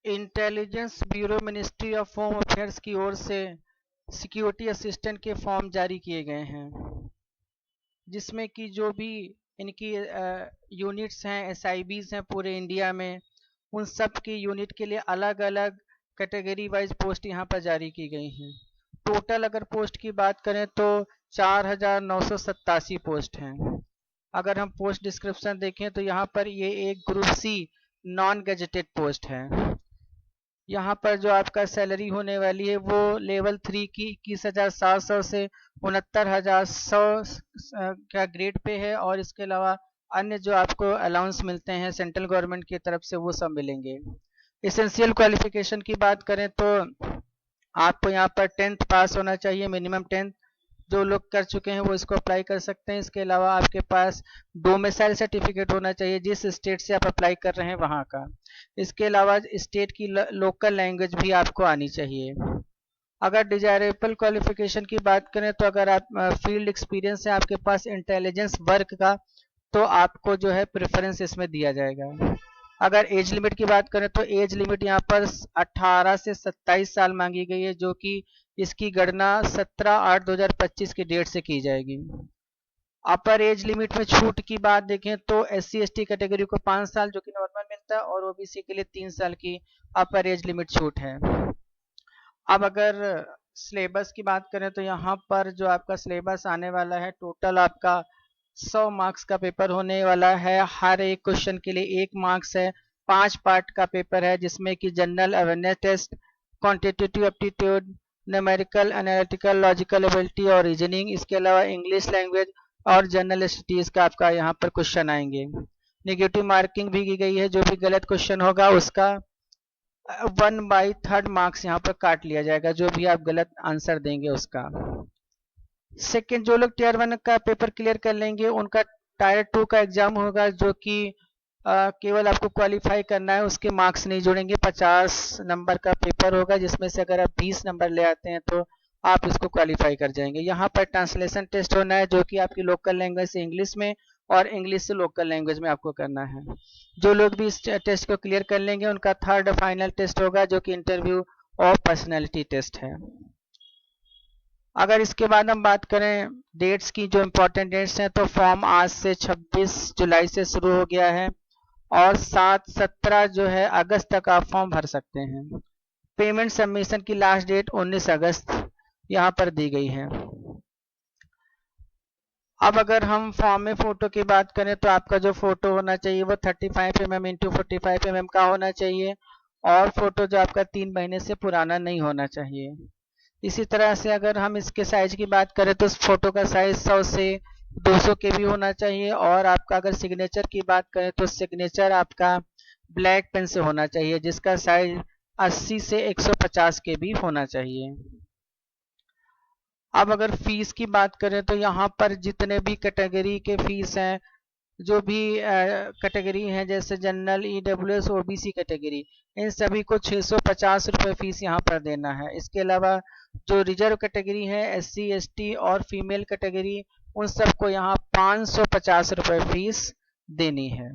Intelligence bureau ministry of home affairs की ओर से security assistant के फॉर्म जारी किए गए हैं, जिसमें कि जो भी इनकी यूनिट्स हैं, एसआईबीज हैं पूरे इंडिया में, उन सब की यूनिट के लिए अलग अलग कैटेगरी वाइज पोस्ट यहाँ पर जारी की गई हैं। टोटल अगर पोस्ट की बात करें तो 4,987 पोस्ट हैं। अगर हम पोस्ट डिस्क्रिप्शन देखें तो यहाँ पर ये एक group C non gazetted post है। यहाँ पर जो आपका सैलरी होने वाली है वो लेवल 3 की 21,700 से 69,100 का ग्रेड पे है, और इसके अलावा अन्य जो आपको अलाउंस मिलते हैं सेंट्रल गवर्नमेंट की तरफ से वो सब मिलेंगे। एसेंशियल क्वालिफिकेशन की बात करें तो आपको यहाँ पर 10th पास होना चाहिए, मिनिमम 10th। जो लोग कर चुके हैं वो इसको अप्लाई कर सकते हैं। इसके अलावा आपके पास डोमिसाइल सर्टिफिकेट होना चाहिए, जिस स्टेट से आप अप्लाई कर रहे हैं वहाँ का। इसके अलावा स्टेट की लोकल लैंग्वेज भी आपको आनी चाहिए। अगर डिजायरेबल क्वालिफिकेशन की बात करें तो अगर आप फील्ड एक्सपीरियंस है आपके पास इंटेलिजेंस वर्क का, तो आपको जो है प्रेफरेंस इसमें दिया जाएगा। अगर एज लिमिट की बात करें तो एज लिमिट यहाँ पर 18 से 27 साल मांगी गई है, जो कि इसकी गणना 17/8/2025 की डेट से की जाएगी। अपर एज लिमिट में छूट की बात देखें तो SC/ST कैटेगरी को 5 साल जो कि नॉर्मल मिलता है, और OBC के लिए 3 साल की अपर एज लिमिट छूट है। अब अगर सिलेबस की बात करें तो यहाँ पर जो आपका सिलेबस आने वाला है, टोटल आपका 100 मार्क्स का पेपर होने वाला है। हर एक क्वेश्चन के लिए 1 मार्क्स है। 5 पार्ट का पेपर है, जिसमें कि general awareness test, quantitative aptitude, numerical, analytical, logical ability और रीजनिंग। इसके अलावा इंग्लिश लैंग्वेज और जनरल स्टडीज का आपका यहाँ पर क्वेश्चन आएंगे। नेगेटिव मार्किंग भी की गई है, जो भी गलत क्वेश्चन होगा उसका 1/3 मार्क्स यहाँ पर काट लिया जाएगा, जो भी आप गलत आंसर देंगे उसका। सेकेंड, जो लोग Tier 1 का पेपर क्लियर कर लेंगे उनका Tier 2 का एग्जाम होगा, जो कि केवल आपको क्वालिफाई करना है, उसके मार्क्स नहीं जुड़ेंगे। 50 नंबर का पेपर होगा, जिसमें से अगर आप 20 नंबर ले आते हैं तो आप इसको क्वालिफाई कर जाएंगे। यहाँ पर ट्रांसलेशन टेस्ट होना है, जो कि आपकी लोकल लैंग्वेज से इंग्लिश में और इंग्लिश से लोकल लैंग्वेज में आपको करना है। जो लोग भी इस टेस्ट को क्लियर कर लेंगे उनका थर्ड फाइनल टेस्ट होगा, जो कि इंटरव्यू और पर्सनैलिटी टेस्ट है। अगर इसके बाद हम बात करें डेट्स की, जो इम्पोर्टेंट डेट्स हैं, तो फॉर्म आज से 26 जुलाई से शुरू हो गया है, और 17 जो है अगस्त तक आप फॉर्म भर सकते हैं। पेमेंट सबमिशन की लास्ट डेट 19 अगस्त यहाँ पर दी गई है। अब अगर हम फॉर्म में फोटो की बात करें तो आपका जो फोटो होना चाहिए वो 35 mm × 45 mm का होना चाहिए, और फोटो जो आपका 3 महीने से पुराना नहीं होना चाहिए। इसी तरह से अगर हम इसके साइज की बात करें तो इस फोटो का साइज 100 से 200 के भी होना चाहिए, और आपका अगर सिग्नेचर की बात करें तो सिग्नेचर आपका ब्लैक पेन से होना चाहिए, जिसका साइज 80 से 150 के भी होना चाहिए। अब अगर फीस की बात करें तो यहाँ पर जितने भी कैटेगरी के फीस हैं, जो भी कैटेगरी हैं, जैसे जनरल, EWS, OBC कैटेगरी, इन सभी को 650 रुपये फीस यहाँ पर देना है। इसके अलावा जो रिजर्व कैटेगरी है, SC/ST और फीमेल कैटेगरी, उन सबको यहाँ 550 रुपये फीस देनी है।